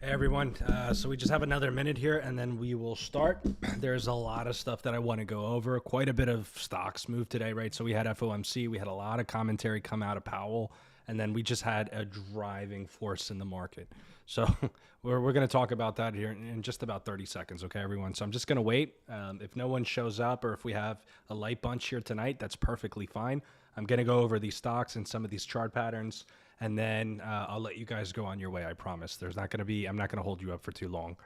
Hey everyone, so we just have another minute here and then we will start. There's a lot of stuff that I want to go over. Quite a bit of stocks moved today, right? So we had FOMC, we had a lot of commentary come out of Powell, and then we just had a driving force in the market. So we're going to talk about that here in just about 30 seconds, okay, everyone? So I'm just going to wait. If no one shows up or if we have a light bunch here tonight, that's perfectly fine. I'm going to go over these stocks and some of these chart patterns, and then I'll let you guys go on your way. I promise. I'm not going to hold you up for too long.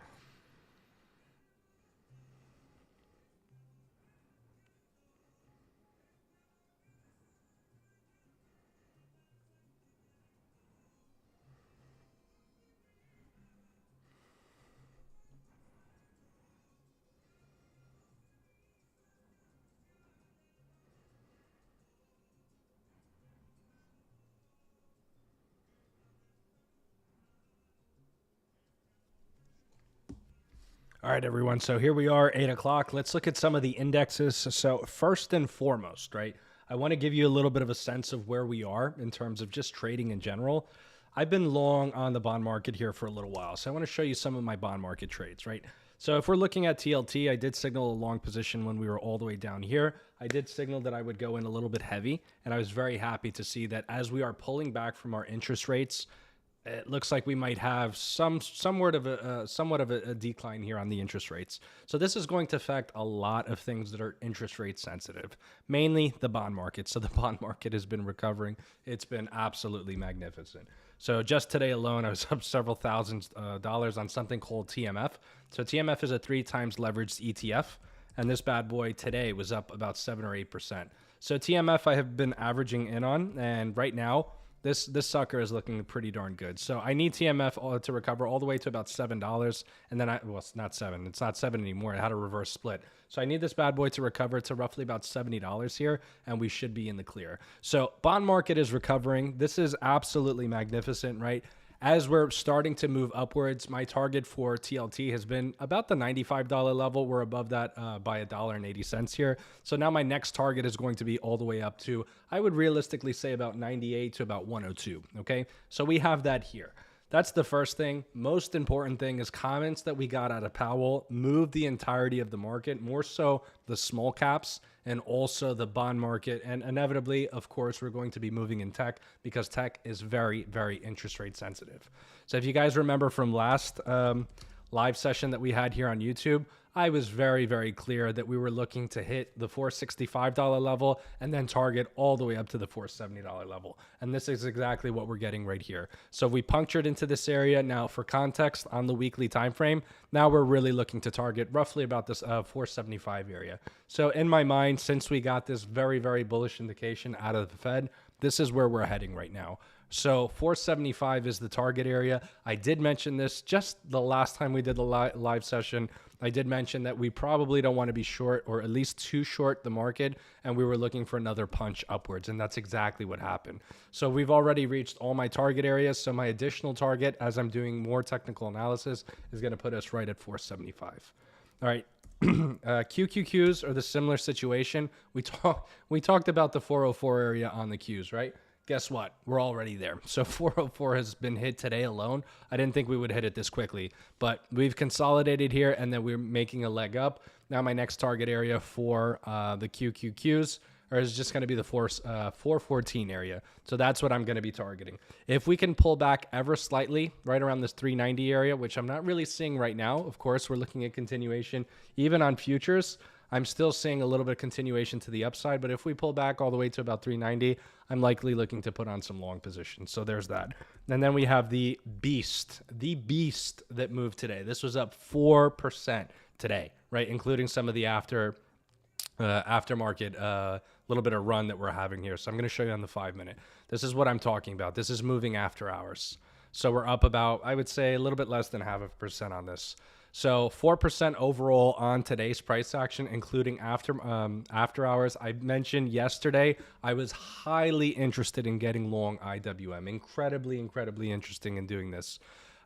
All right, everyone. So here we are, 8 o'clock. Let's look at some of the indexes. So first and foremost, right, I want to give you a little bit of a sense of where we are in terms of just trading in general. I've been long on the bond market here for a little while. So I want to show you some of my bond market trades, right? So if we're looking at TLT, I did signal a long position when we were all the way down here. I did signal that I would go in a little bit heavy, and I was very happy to see that as we are pulling back from our interest rates, it looks like we might have somewhat of a decline here on the interest rates. So this is going to affect a lot of things that are interest rate sensitive, mainly the bond market. So the bond market has been recovering. It's been absolutely magnificent. So just today alone, I was up several thousand dollars on something called TMF. So TMF is a 3 times leveraged ETF. And this bad boy today was up about 7 or 8%. So TMF I have been averaging in on, and right now, this sucker is looking pretty darn good. So I need TMF to recover all the way to about $7. And then well, it's not 7. It's not 7 anymore. It had a reverse split. So I need this bad boy to recover to roughly about $70 here, and we should be in the clear. So bond market is recovering. This is absolutely magnificent, right? As we're starting to move upwards, my target for TLT has been about the $95 level. We're above that by $1.80 here. So now my next target is going to be all the way up to, I would realistically say, about 98 to about 102. Okay, so we have that here. That's the first thing. Most important thing is comments that we got out of Powell moved the entirety of the market, more so the small caps and also the bond market. And inevitably, of course, we're going to be moving in tech because tech is very, very interest rate sensitive. So if you guys remember from last live session that we had here on YouTube, I was very, very clear that we were looking to hit the $465 level and then target all the way up to the $470 level. And this is exactly what we're getting right here. So we punctured into this area. Now, for context on the weekly time frame, now we're really looking to target roughly about this 475 area. So in my mind, since we got this very, very bullish indication out of the Fed, this is where we're heading right now. So 475 is the target area. I did mention this just the last time we did the live session. I did mention that we probably don't want to be short, or at least too short the market, and we were looking for another punch upwards, and that's exactly what happened. So we've already reached all my target areas. So my additional target, as I'm doing more technical analysis, is going to put us right at 475. All right. QQQs are the similar situation. We talked about the 404 area on the Qs, right? Guess what? We're already there. So 404 has been hit today alone. I didn't think we would hit it this quickly, but we've consolidated here, and then we're making a leg up. Now my next target area for the QQQs is just going to be the 414 area. So that's what I'm going to be targeting. If we can pull back ever slightly, right around this 390 area, which I'm not really seeing right now. Of course, we're looking at continuation. Even on futures, I'm still seeing a little bit of continuation to the upside, but if we pull back all the way to about 390, I'm likely looking to put on some long positions. So there's that. And then we have the beast that moved today. This was up 4% today, right? Including some of the aftermarket, little bit of run that we're having here. So I'm going to show you on the 5-minute. This is what I'm talking about. This is moving after hours. So we're up about, I would say, a little bit less than 0.5% on this. So 4% overall on today's price action, including after hours. I mentioned yesterday I was highly interested in getting long IWM. Incredibly interesting in doing this.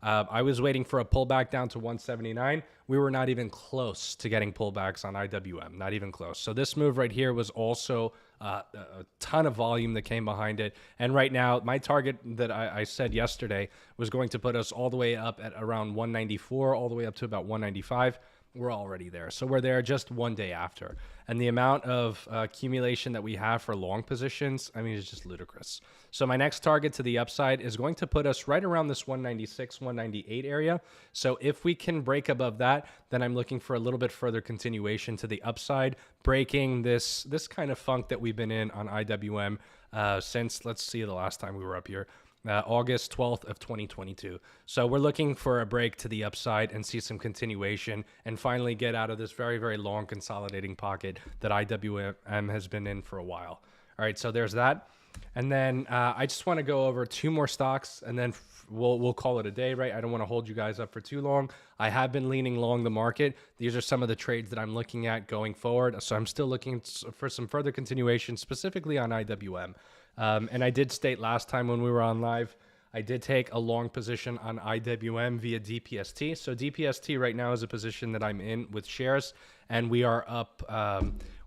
I was waiting for a pullback down to 179. We were not even close to getting pullbacks on IWM, not even close. So this move right here was also a ton of volume that came behind it. And right now, my target that I said yesterday was going to put us all the way up at around 194, all the way up to about 195. We're already there. So we're there just one day after. And the amount of accumulation that we have for long positions, I mean, it's just ludicrous. So my next target to the upside is going to put us right around this 196, 198 area. So if we can break above that, then I'm looking for a little bit further continuation to the upside, breaking this kind of funk that we've been in on IWM since, let's see, the last time we were up here. August 12th of 2022. So we're looking for a break to the upside and see some continuation and finally get out of this very, very long consolidating pocket that IWM has been in for a while. All right, so there's that. And then I just want to go over two more stocks and then we'll call it a day, right? I don't want to hold you guys up for too long. I have been leaning long the market. These are some of the trades that I'm looking at going forward. So I'm still looking for some further continuation, specifically on IWM. And I did state last time when we were on live, I did take a long position on IWM via DPST. So DPST right now is a position that I'm in with shares, and we are up.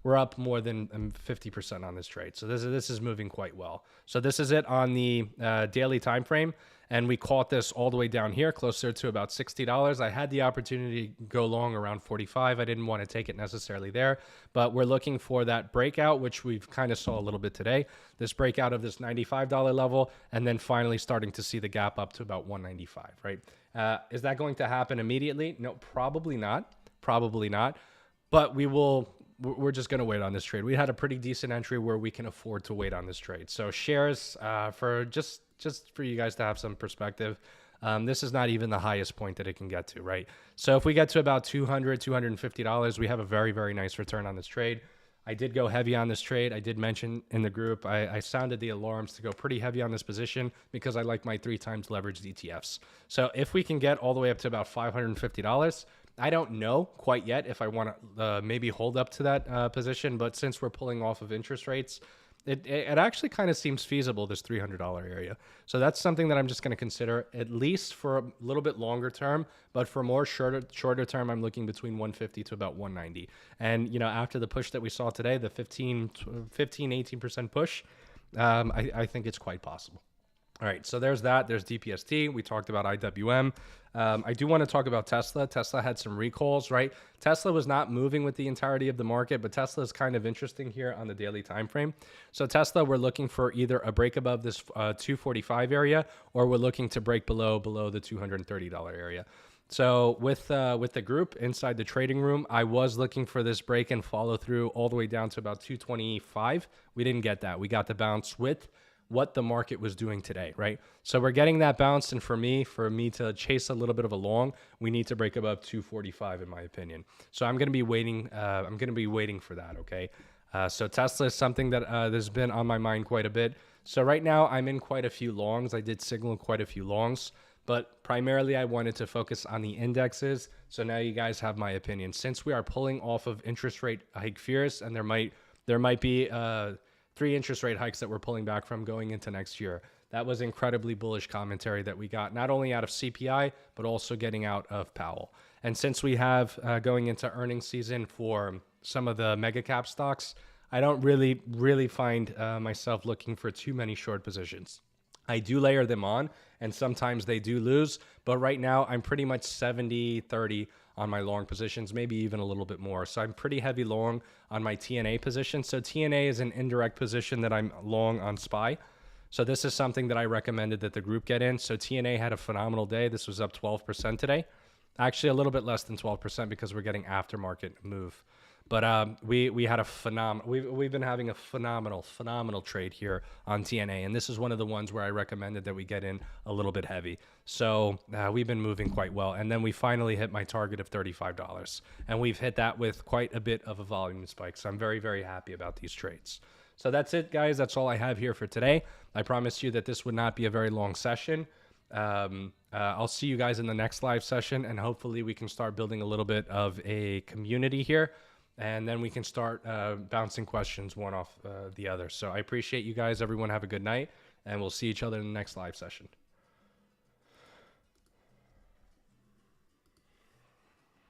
We're up more than 50% on this trade. So this is moving quite well. So this is it on the daily time frame. And we caught this all the way down here, closer to about $60. I had the opportunity to go long around 45. I didn't want to take it necessarily there, but we're looking for that breakout, which we've kind of saw a little bit today. This breakout of this $95 level, and then finally starting to see the gap up to about 195, right? Is that going to happen immediately? No, probably not. Probably not. But we're just going to wait on this trade. We had a pretty decent entry where we can afford to wait on this trade. So shares for just for you guys to have some perspective, this is not even the highest point that it can get to, right? So if we get to about $200, $250, we have a very, very nice return on this trade. I did go heavy on this trade. I did mention in the group, I sounded the alarms to go pretty heavy on this position because I like my 3 times leveraged ETFs. So if we can get all the way up to about $550, I don't know quite yet if I want to maybe hold up to that position, but since we're pulling off of interest rates, it actually kind of seems feasible, this $300 area. So that's something that I'm just going to consider, at least for a little bit longer term, but for more shorter term, I'm looking between 150 to about 190. And, you know, after the push that we saw today, the 18% push, I think it's quite possible. All right, so there's that. There's DPST. We talked about IWM. I do want to talk about Tesla. Tesla had some recalls, right? Tesla was not moving with the entirety of the market, but Tesla is kind of interesting here on the daily time frame. So Tesla, we're looking for either a break above this 245 area, or we're looking to break below the $230 area. So with the group inside the trading room, I was looking for this break and follow through all the way down to about 225. We didn't get that. We got the bounce with what the market was doing today, right? So we're getting that bounce, and for me to chase a little bit of a long, we need to break above 245 in my opinion. So I'm going to be waiting. I'm going to be waiting for that. Okay. So Tesla is something that has been on my mind quite a bit. So right now I'm in quite a few longs. I did signal quite a few longs, but primarily I wanted to focus on the indexes. So now you guys have my opinion. Since we are pulling off of interest rate hike fears, and there might be 3 interest rate hikes that we're pulling back from going into next year. That was incredibly bullish commentary that we got, not only out of CPI, but also getting out of Powell. And since we have going into earnings season for some of the mega cap stocks, I don't really find myself looking for too many short positions. I do layer them on, and sometimes they do lose, but right now I'm pretty much 70-30 on my long positions, maybe even a little bit more. So I'm pretty heavy long on my TNA position. So TNA is an indirect position that I'm long on SPY. So this is something that I recommended that the group get in. So TNA had a phenomenal day. This was up 12% today. Actually, a little bit less than 12% because we're getting aftermarket move. But we had a phenomenal, we've been having a phenomenal trade here on TNA. And this is one of the ones where I recommended that we get in a little bit heavy. So we've been moving quite well. And then we finally hit my target of $35. And we've hit that with quite a bit of a volume spike. So I'm very, very happy about these trades. So that's it, guys. That's all I have here for today. I promised you that this would not be a very long session. I'll see you guys in the next live session. And hopefully we can start building a little bit of a community here. And then we can start bouncing questions one off the other. So I appreciate you guys. Everyone have a good night, and we'll see each other in the next live session.